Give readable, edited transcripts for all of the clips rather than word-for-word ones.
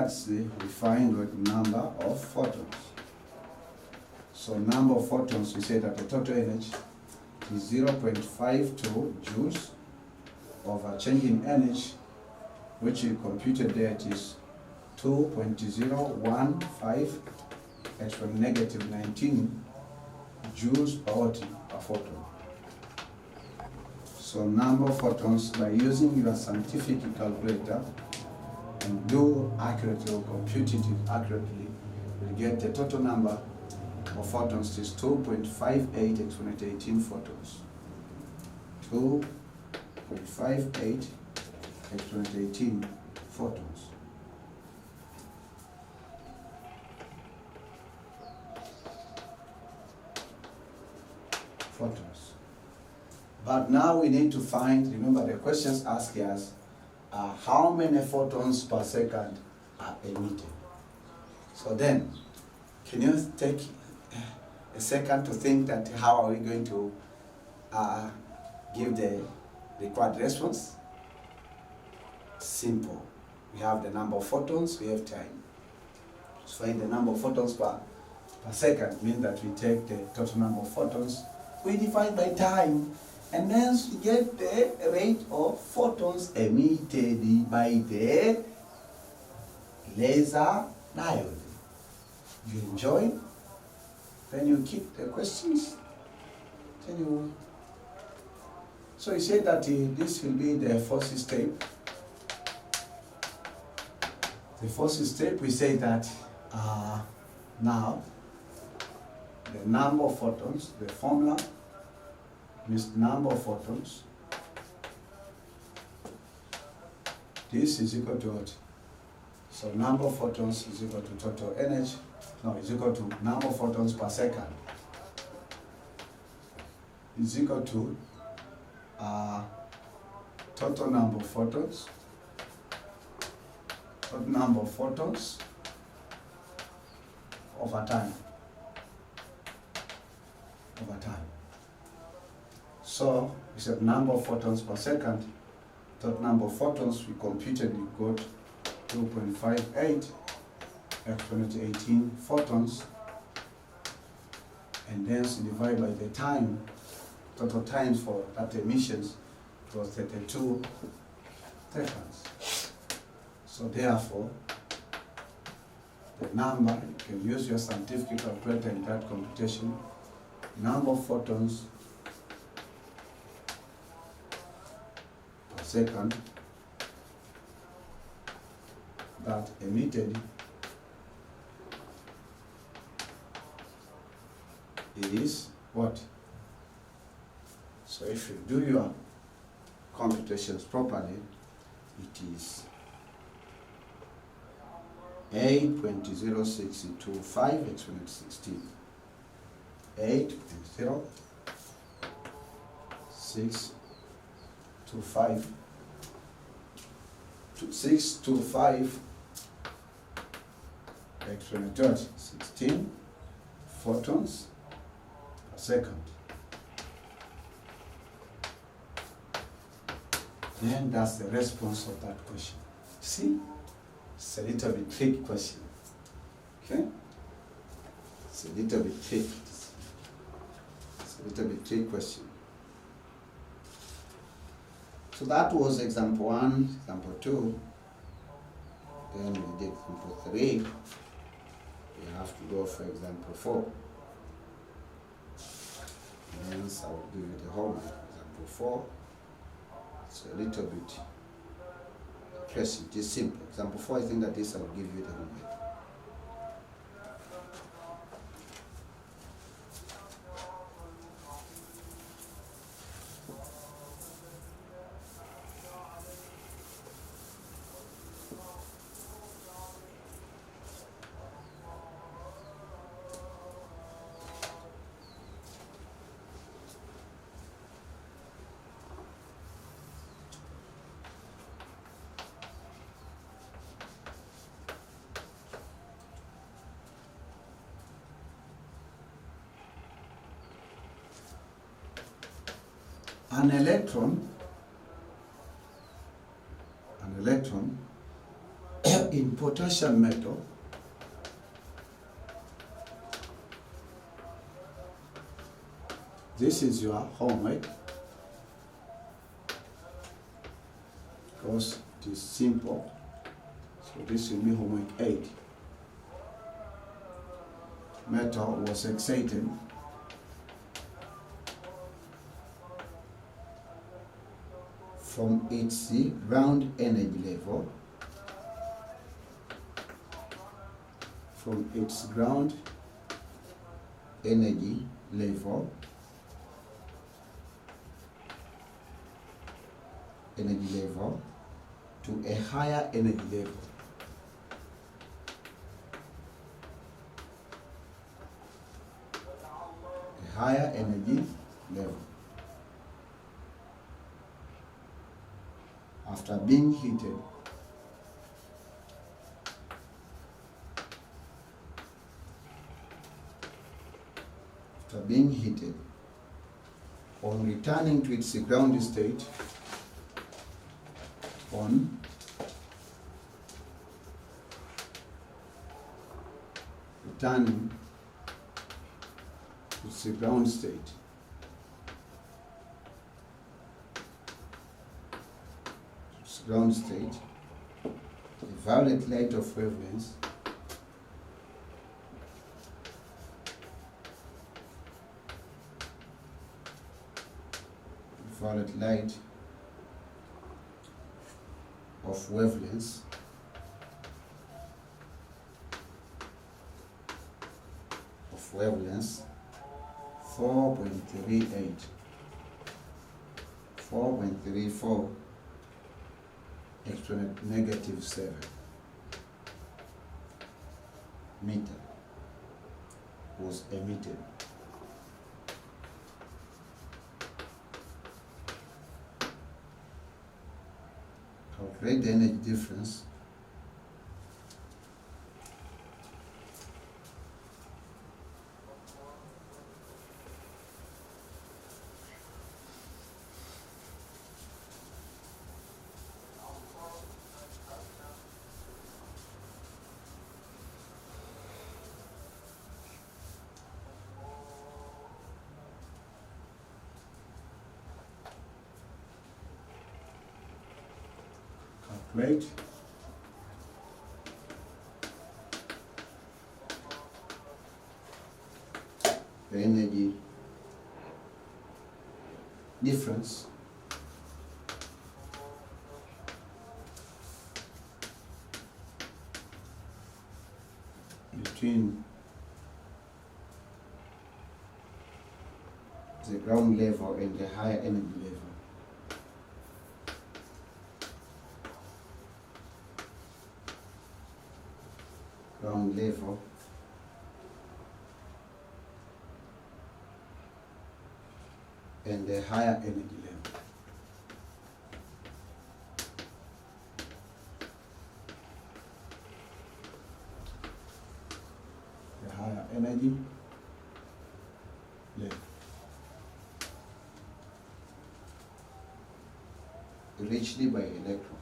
let's see, we find the number of photons. So number of photons, we say that the total energy is 0.52 joules over change in energy, which we computed there, it is 2.015 x to the negative 19 joules per watt per photon. So number of photons, by using your scientific calculator and do accurately or compute it accurately, you'll get the total number of photons is 2.58 x to the 18 photons. 2.58 x to the 18 photons. But now we need to find, remember the questions asked us, how many photons per second are emitted. So then, can you take a second to think that how are we going to give the required response? Simple. We have the number of photons, we have time. So find the number of photons per second means that we take the total number of photons, we divide by time, and then we get the rate of photons emitted by the laser diode. You enjoy? Then you keep the questions. So you say that this will be the first step. The first step, we say that now the number of photons, the formula is number of photons. This is equal to what? So number of photons is equal to total energy. No, is equal to number of photons per second. Is equal to total number of photons. Total number of photons over time. So we said number of photons per second. Total number of photons we computed, we got 2.58 exponent 18 photons, and then divide by the time, total times for that emissions, it was 32 seconds. So therefore, the number, you can use your scientific calculator in that computation, number of photons per second that emitted is what? So if you do your computations properly, it is 8.0625 exponent 16. 8.0625 exponent 16 photons per second. Then that's the response of that question. See? It's a little bit tricky question. Okay? It's a little bit tricky. It's a little bit tricky question. So that was example 1, example 2. Then we did example 3. We have to go for example 4. Hence I will give you the homework. Example 4. It's a little bit pressing. It is simple. Example 4, I think that this I will give you the homework. An electron in potassium metal, this is your homework, because it is simple. So this will be homework 8. Metal was excited from its ground energy level, to a higher energy level. Higher energy level. After being heated, on returning to its ground state, it's a ground state. The violet light of wavelengths of wavelengths of wavelengths 4.34 exponent -7 meter was emitted. Calculate the energy difference Right? The energy difference between the ground level and the higher energy level. Ground level and the higher energy level. The higher energy level. Reached by electron.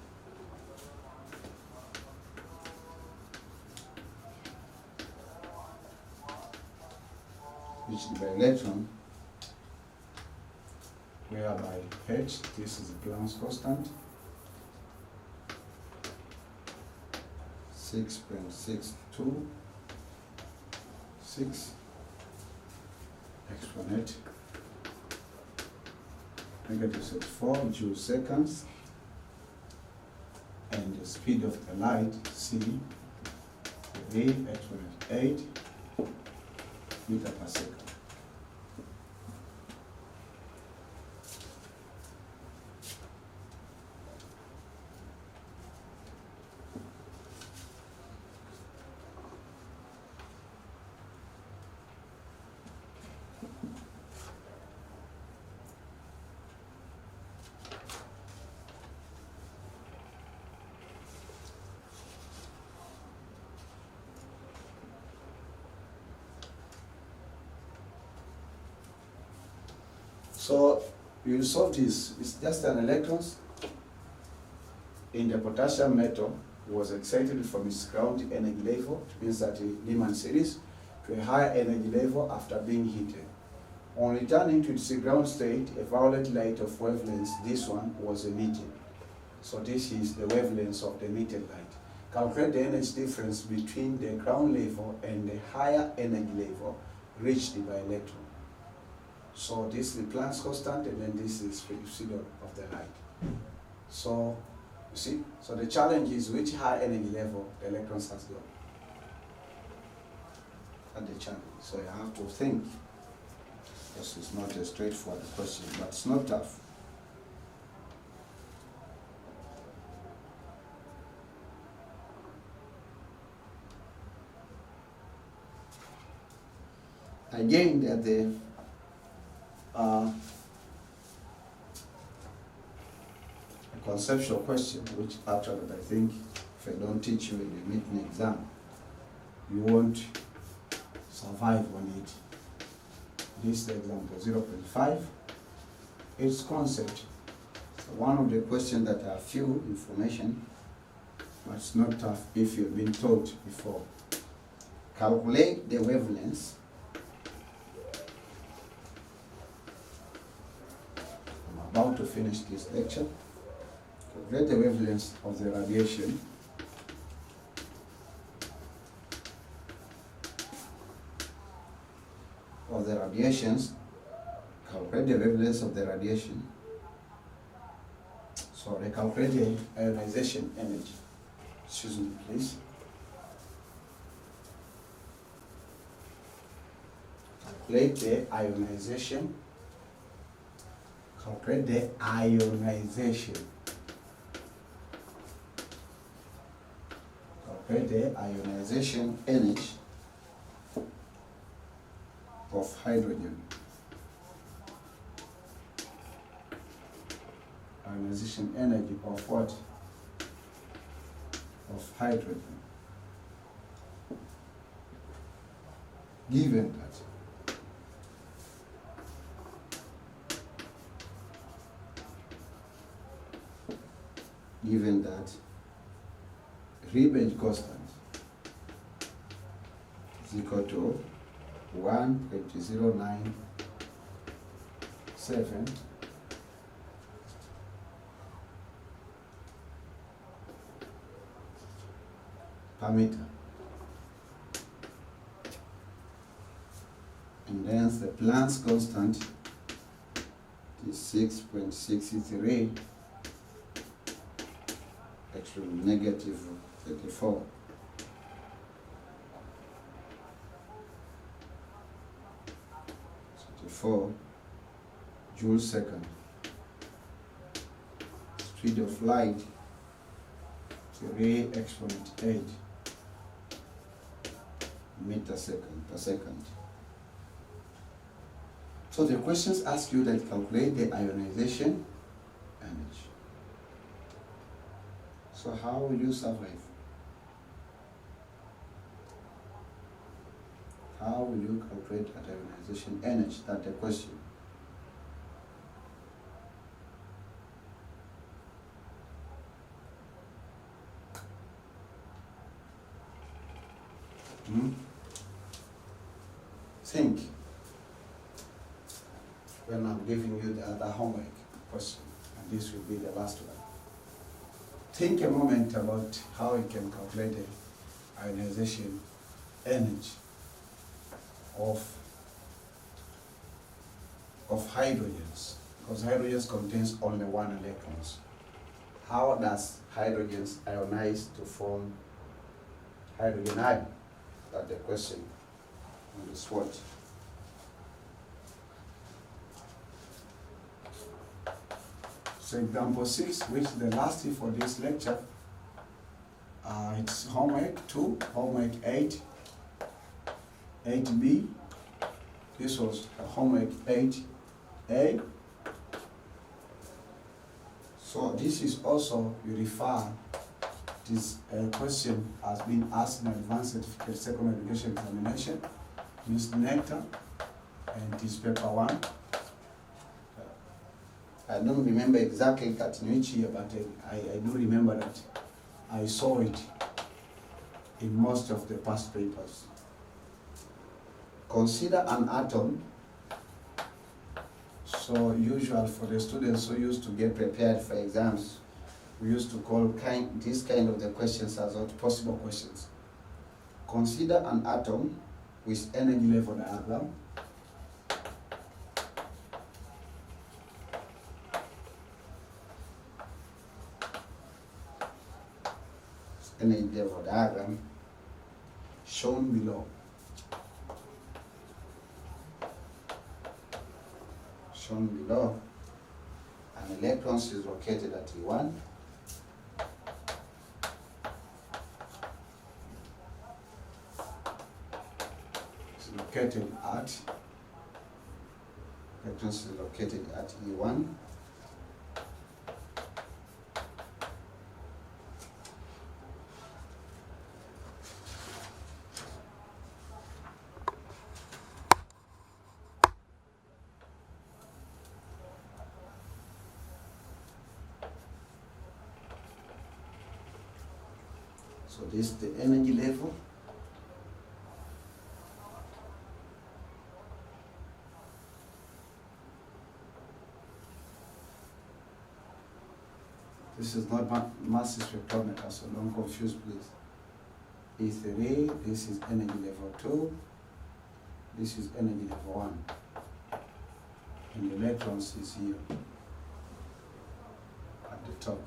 Reached by electron, whereby H, this is the Planck's constant, 6.626 exponent -4 joule seconds, and the speed of the light, C, V exponent 8 meter per second. So you solve this. It's just an electrons in the potassium metal was excited from its ground energy level, which means that the Lyman series, to a higher energy level after being heated. On returning to its ground state, a violet light of wavelength, this one, was emitted. So this is the wavelength of the emitted light. Calculate the energy difference between the ground level and the higher energy level reached by electron. So this is the Planck's constant, and then this is the speed of the light. So, you see, so the challenge is which high energy level the electrons has got. That's the challenge. So you have to think. This is not a straightforward question, but it's not tough. Again, that the a conceptual question, which actually I think if I don't teach you in the written exam, you won't survive on it. This is the example 0.5. Its concept. So one of the questions that are few information, but it's not tough if you've been taught before. Calculate the wavelengths about to finish this lecture. Calculate the wavelengths of the radiation radiations. Calculate the wavelengths of the radiation. So they calculate the ionization energy. Excuse me, please. Calculate the ionization. Calculate the ionization. Calculate the ionization energy of hydrogen. Ionization energy of what? Of hydrogen. Given that Riemann constant is equal to 1.097 per meter. And then the Planck's constant is 6.63, actually negative 34. Joule second. Speed of light 3 exponent 8 meter second per second. So the questions ask you that calculate the ionization energy. So how will you survive? How will you calculate that ionization energy? That's the question. Think when I'm giving you the other homework question, and this will be the last one. Think a moment about how you can calculate the ionization energy of hydrogens, because hydrogens contains only one electrons. How does hydrogens ionize to form hydrogen ion? That's the question on the swatch. So example 6, which is the last for this lecture, it's homework 2, homework 8, 8B. This was homework 8A. So this is also, you refer, this question has been asked in Advanced Certificate Secondary Education Examination, Ms. Nectar, and this paper 1. I don't remember exactly at which year, but I do remember that I saw it in most of the past papers. Consider an atom. So usual for the students who used to get prepared for exams, we used to call this kind of the questions as what possible questions. Consider an atom with energy level diagram. Energy level diagram shown below. Shown below, and electrons is located at E1. It's located at, electrons is located at E1. So this is the energy level. This is not mass spectrometer, so don't confuse please. E3, this is energy level 2, this is energy level 1. And the electrons is here at the top.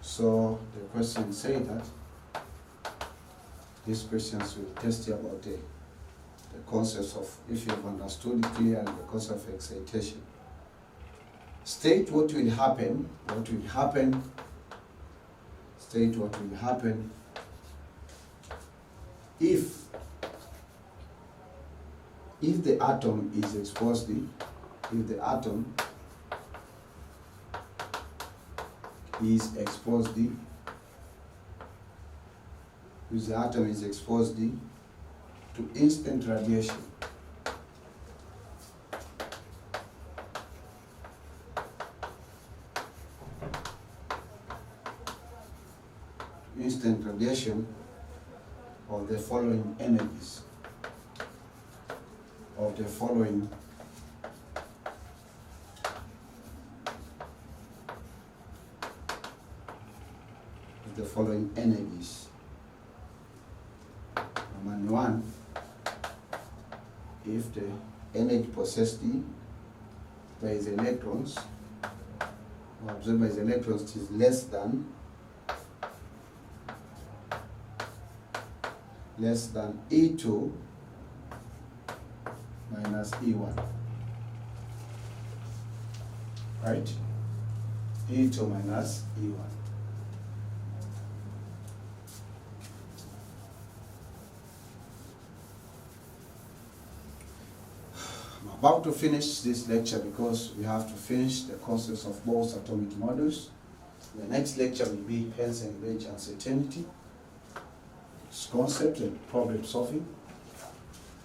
So the question say that these questions will test you about the concepts of, if you have understood clearly the concept of excitation. State what will happen, state what will happen if the atom is exposed, if the atom is exposed to instant radiation. Instant radiation of the following energies, of the following energies. Number 1, if the energy possessed by its electrons, or absorbed by its electrons, is less than E2 minus E1. Right? E2 minus E1. About to finish this lecture because we have to finish the concepts of Bohr's atomic models. The next lecture will be Hansen range uncertainty, its concept and problem solving.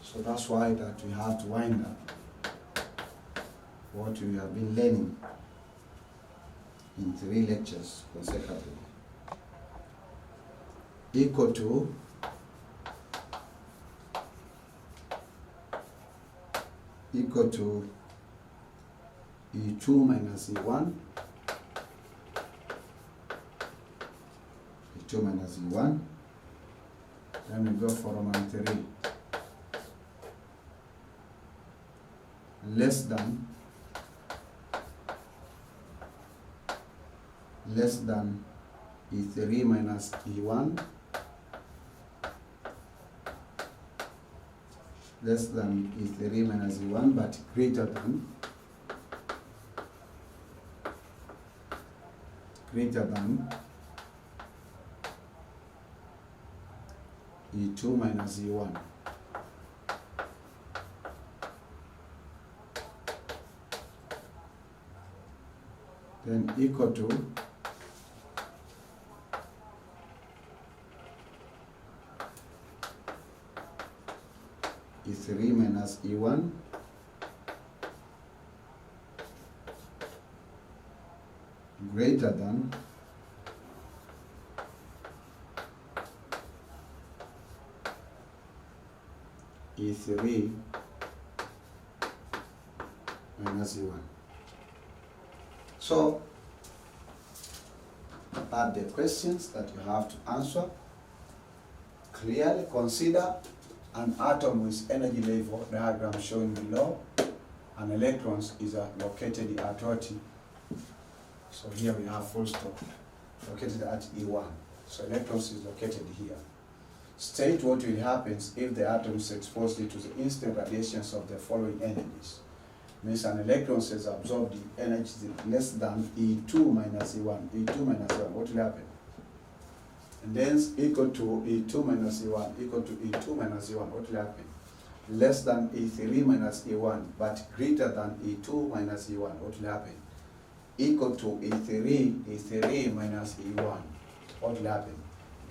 So that's why that we have to wind up what we have been learning in 3 lectures consecutively. Equal to E2 minus E1, E2 minus E1, then we go for Roman 3, less than E3 minus E1, less than E3 minus E1, but greater than E2 minus E1. Then equal to E3 minus E1 greater than E3 minus E1. So are the questions that you have to answer. Clearly consider an atom with energy level diagram shown below, and electrons is located at what? So here we have full stop, located at E1. So electrons is located here. State what will happen if the atom is exposed to the instant radiations of the following energies. Means an electron is absorbed the energy less than E2 minus E1. E2 minus E1, what will happen? And then equal to E2 minus E1, equal to E2 minus E1, what will happen? Less than E3 minus E1, but greater than E2 minus E1, what will happen? Equal to E3 minus E1, what will happen?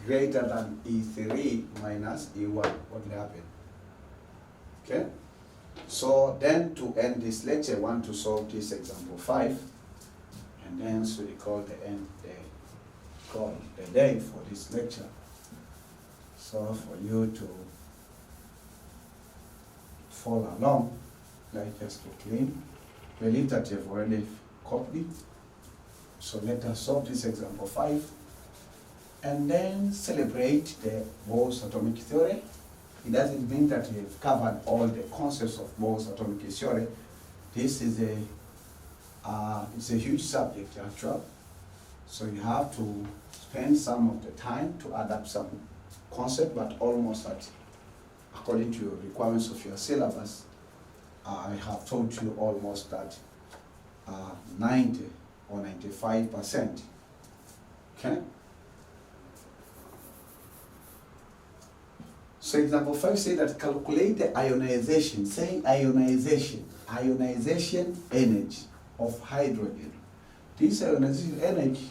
Greater than E3 minus E1, what will happen? Okay? So then to end this lecture, I want to solve this example 5, and then so we call the end call the day for this lecture. So for you to follow along, like just to clean, believe that you've already copied it. So let us solve this example 5, and then celebrate the Bohr's atomic theory. It doesn't mean that we've covered all the concepts of Bohr's atomic theory. This is it's a huge subject actually. So you have to spend some of the time to add up some concept, but almost according to your requirements of your syllabus, I have taught you almost that 90 or 95%. Okay? So example 5 say that calculate the ionization, ionization energy of hydrogen. This ionization energy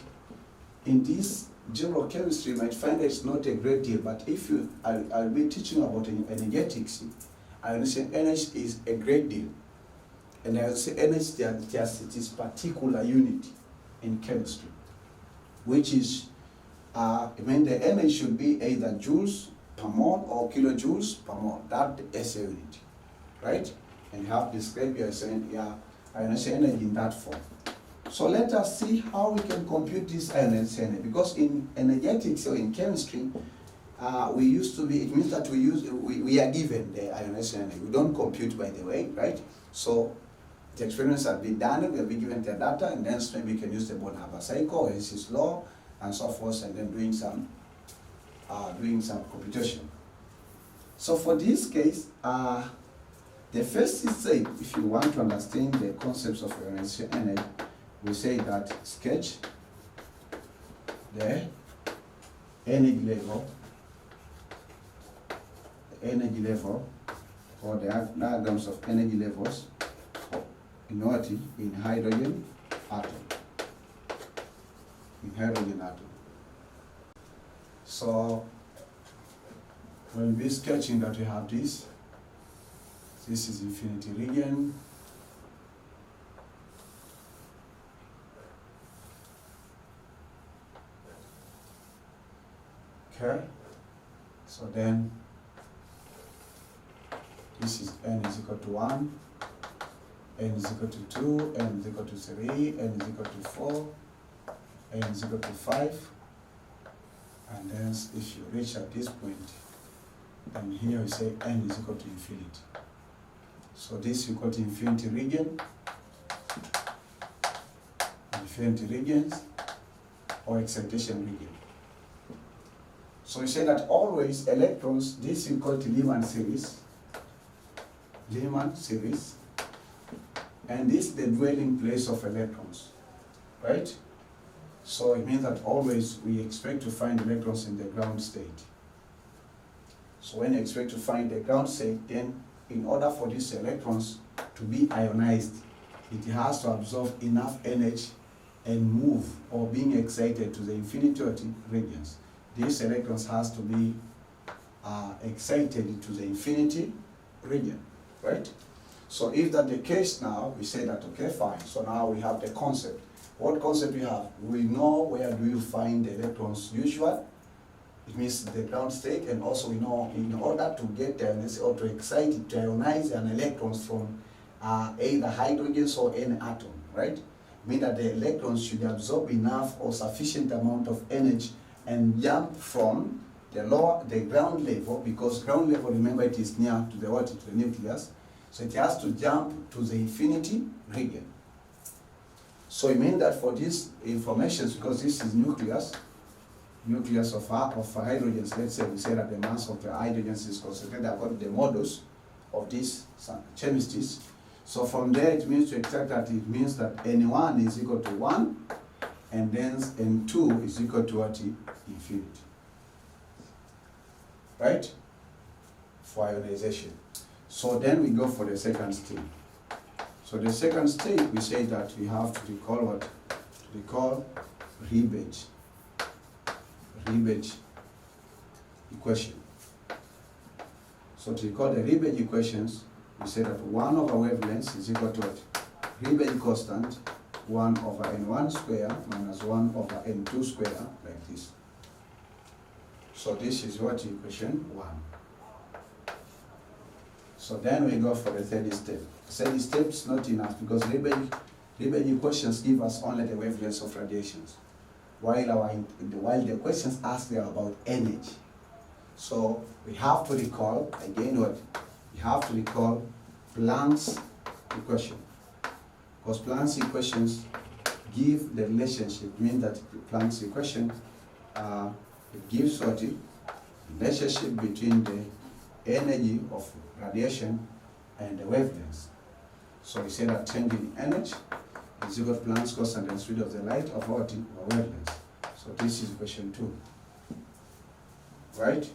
in this general chemistry, you might find that it's not a great deal, but if you, I'll be teaching about energetics, ionization energy is a great deal. And I will say energy, it is particular unit in chemistry, which is, the energy should be either joules per mole or kilojoules per mole. That is a unit, right? And you have described your ionization energy in that form. So let us see how we can compute this ionization energy, because in energetics or in chemistry, we used to be, it means that we are given the ionization energy. We don't compute, by the way, right? So the experiments have been done, we have been given the data, and then maybe we can use the Bohr cycle or His law and so forth, and then doing some computation. So for this case, the first is say, if you want to understand the concepts of ionization energy, we say that sketch the energy level, or the diagrams of energy levels in hydrogen atom. So we'll be sketching that we have this. This is infinity region. Okay. So then this is n is equal to 1, n is equal to 2, n is equal to 3, n is equal to 4, n is equal to 5. And then if you reach at this point, then here we say n is equal to infinity. So this is equal to infinity regions, or excitation region. So we say that always electrons, this is equal to Lyman series, and this is the dwelling place of electrons, right? So it means that always we expect to find electrons in the ground state. So when you expect to find the ground state, then in order for these electrons to be ionized, it has to absorb enough energy and move, or being excited to the infinity regions. These electrons has to be excited to the infinity region, right? So if that's the case now, we say that, okay, fine. So now we have the concept. what concept we have? We know where do you find the electrons usual. It means the ground state, and also we know in order to get or to excite it, to ionize an electrons from either hydrogens or any atom, right? Mean that the electrons should absorb enough or sufficient amount of energy and jump from the ground level, because ground level, remember, it is near to the nucleus, so it has to jump to the infinity region. So it means that for this information, because this is nucleus of hydrogens, let's say we say that the mass of the hydrogens is concentrated according to the models of these chemistries. So from there, it means to extract that, it means that N1 is equal to 1, and then N2 is equal to what? Infinity. Right? For ionization. So then we go for the second state. So the second state, we say that we have to recall what? We call Riebeck equation. So to recall the Riebeck equations, we say that 1 over wavelength is equal to what? Riebeck constant, 1 over n1 square minus 1 over n2 square, like this. So this is what equation 1. So then we go for the third step. Third step is not enough, because Riebeck equations give us only the wavelengths of radiations, while the questions ask them about energy. So we have to recall, again what? We have to recall Planck's equation. Because Planck's equations give the relationship, means that Planck's equation it gives what? The relationship between the energy of radiation and the wavelengths. So we say that change in energy is equal to Planck's constant and speed of the light of what? Wavelengths. So this is equation 2. Right?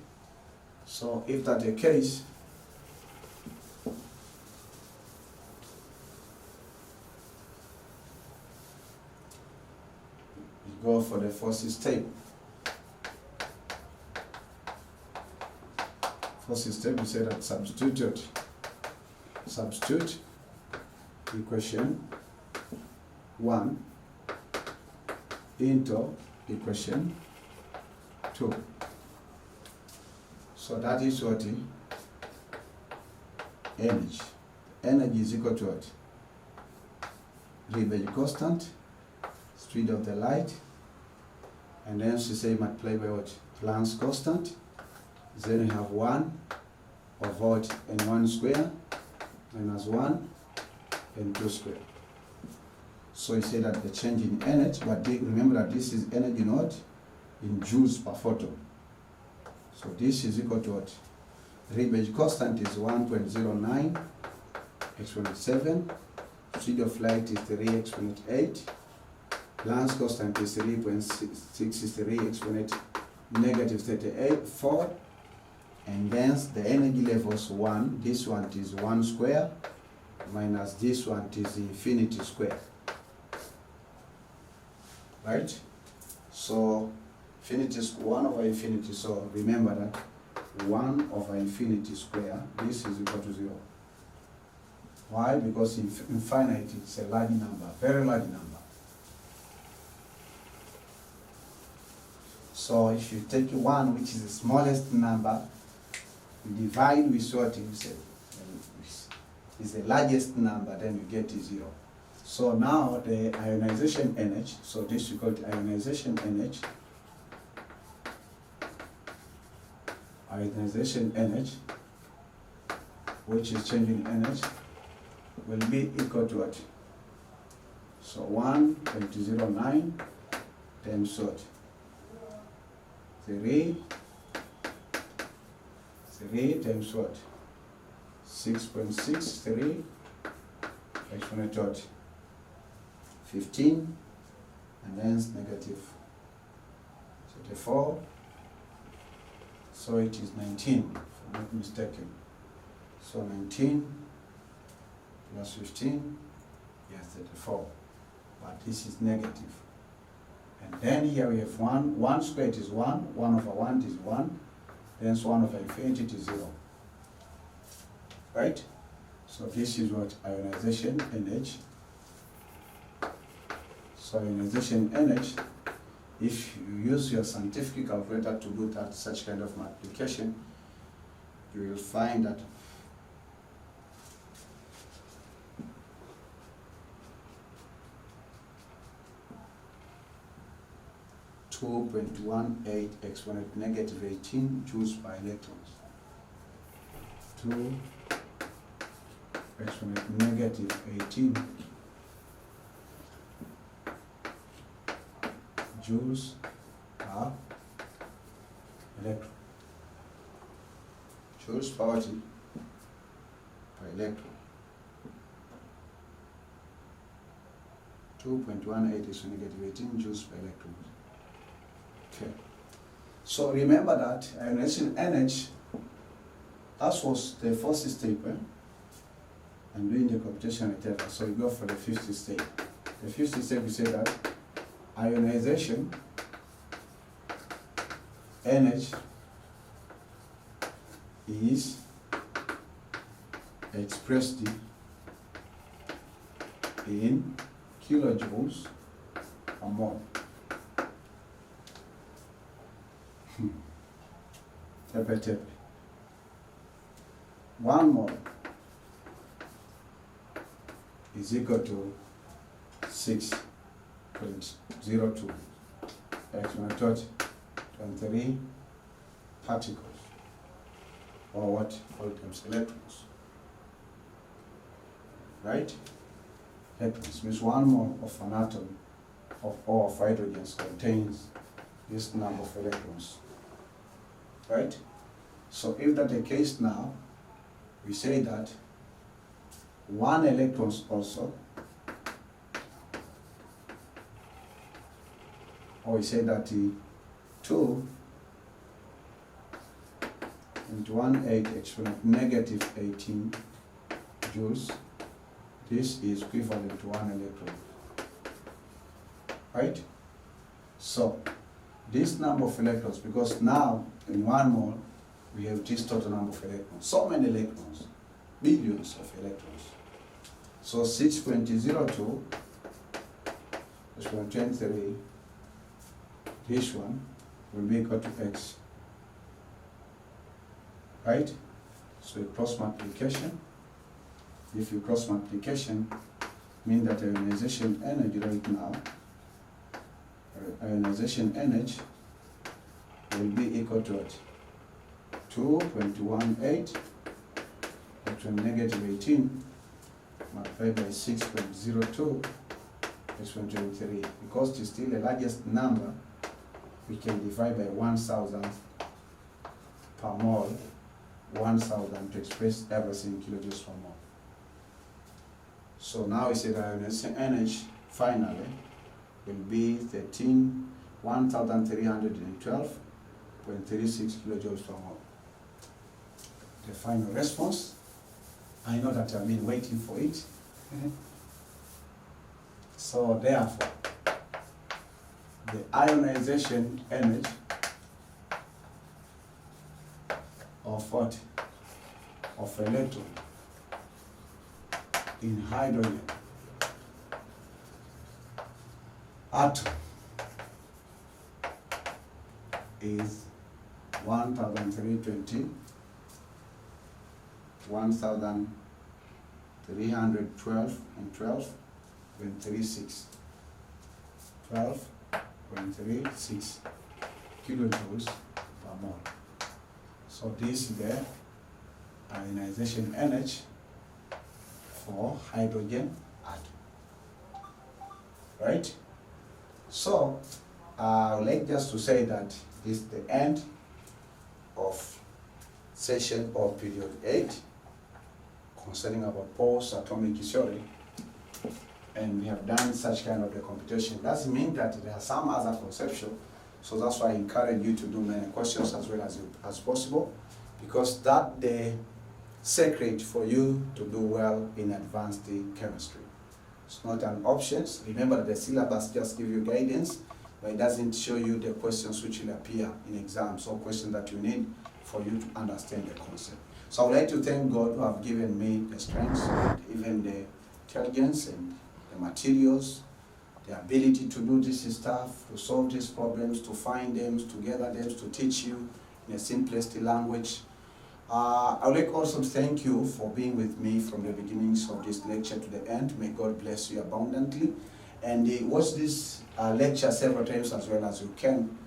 So if that's the case, we go for the first step. First step, we say that substitute equation 1 into equation 2. So that is what? Energy. Energy is equal to what? Riebeck constant, speed of the light, and then we say multiply by what? Planck's constant. Then we have 1 over what? n1 square minus 1 n2 square. So you say that the change in energy, but remember that this is energy not in joules per photon. So this is equal to what? Riebeck constant is 1.09 exponent 7. Speed of light is 3 exponent 8. Planck's constant is 3.663 exponent negative 38.4. And then the energy levels 1. This one is 1 square minus this one is infinity square. Right? So infinity is 1 over infinity. So remember that 1 over infinity square, this is equal to 0. Why? Because infinite is a large number, very large number. So if you take 1, which is the smallest number, you divide with what you say is the largest number, then you get 0. So now the ionization energy, so this we call it ionization energy. Ionization energy, which is changing energy, will be equal to what? So 1.09 times what? 3 times what? 6.63 exponent what? 15, and then negative 34. So it is 19, if I'm not mistaken. So 19 plus 15, yes, 34. But this is negative. And then here we have 1. 1 squared is 1. 1 over 1 is 1. Then 1 over infinity is 0. Right? So this is what ionization energy. So ionization energy, if you use your scientific calculator to do that such kind of multiplication, you will find that 2.18 exponent negative 18 joules per electrons. 2 exponent negative 18 joules per electron. Joules per electron. 2.18 is negative 18 joules per electron. Okay. So remember that ionization energy, that was the first step, and doing the computation whatever. So you go for the fifth step. The fifth step, we say that ionization energy is expressed in kilojoules per mole. Tepe. 1 mole is equal to 6.02 exponent 23 particles, or what? 4 times electrons. Right? Electrons means 1 mole of an atom of hydrogen contains this number of electrons. Right? So if that's the case now, we say that 1 electron also, or we say that 2 into 1/8 exponent negative 18 joules, this is equivalent to 1 electron. Right? So this number of electrons, because now in 1 mole we have this total number of electrons. So many electrons, billions of electrons. So 6.02 is 23. This one will be equal to x. Right? So you cross multiplication. If you cross multiplication, mean that ionization energy right now, ionization energy will be equal to what? 2.18 to negative 18 multiplied by 6.02 is 23. Because it is still the largest number, we can divide by 1,000 per mole, 1,000 to express everything in kilojoules per mole. So now we say that ionization energy finally will be 1,312.36 kilojoules per mole. The final response, I know that I've been waiting for it. So therefore, the ionization energy of what? Of electron in hydrogen atom is 1,320, 1,312 and 12.36. 12.36 kilojoules per mole. So this is the ionization energy for hydrogen atom. Right? So I would like just to say that this is the end of session of period 8 concerning about Bohr's atomic theory, and we have done such kind of the computation. Doesn't mean that there are some other conception, so that's why I encourage you to do many questions as well as possible, because that's the secret for you to do well in advanced chemistry. It's not an option. Remember that the syllabus just gives you guidance, but it doesn't show you the questions which will appear in exams, or questions that you need for you to understand the concept. So I would like to thank God who have given me the strength, and even the intelligence and the materials, the ability to do this stuff, to solve these problems, to find them, to gather them, to teach you in a simplest language. I would like also to thank you for being with me from the beginnings of this lecture to the end. May God bless you abundantly. And watch this lecture several times as well as you can,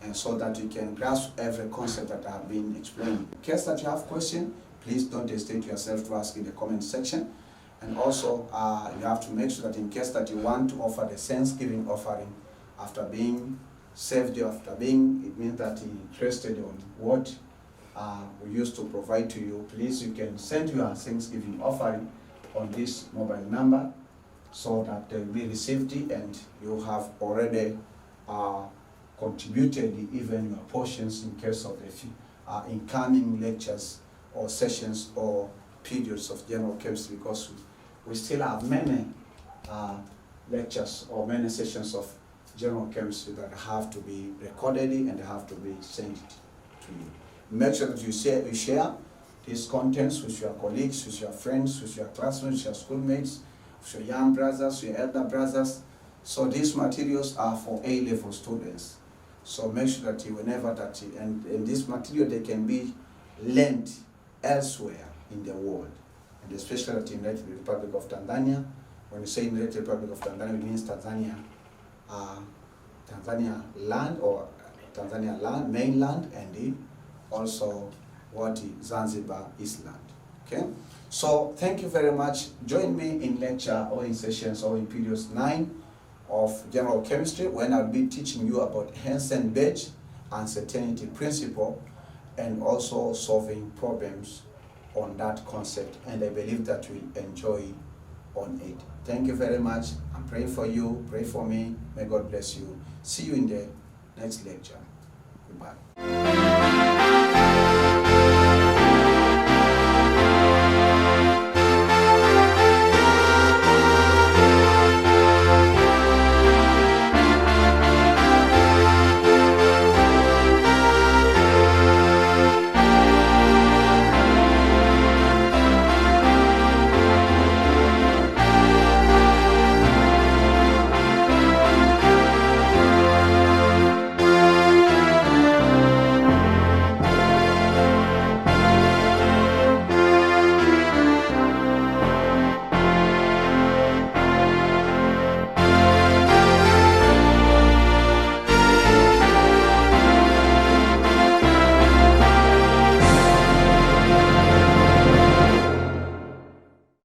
and so that you can grasp every concept that I have been explaining. In case that you have questions, please don't hesitate yourself to ask in the comment section. And also, you have to make sure that in case that you want to offer the Thanksgiving offering after being saved, after being, it means that you're interested on what we used to provide to you, please, you can send your Thanksgiving offering on this mobile number so that they will be received and you have already contributed even your portions in case of the incoming lectures or sessions or periods of general chemistry, because we still have many lectures or many sessions of general chemistry that have to be recorded and have to be sent to you. Make sure that you share these contents with your colleagues, with your friends, with your classmates, with your schoolmates, with your young brothers, your elder brothers. So these materials are for A-level students. So make sure that whenever that, and this material, they can be learned elsewhere in the world, and especially in the United Republic of Tanzania. When you say United Republic of Tanzania, it means Tanzania, Tanzania land, or Tanzania land, mainland, and also what Zanzibar Island. Okay, so thank you very much. Join me in lecture or in sessions or in periods 9 of general chemistry, when I'll be teaching you about Hensen-Badge uncertainty principle, and also solving problems on that concept, and I believe that you'll enjoy on it. Thank you very much. I'm praying for you. Pray for me. May God bless you. See you in the next lecture. Goodbye.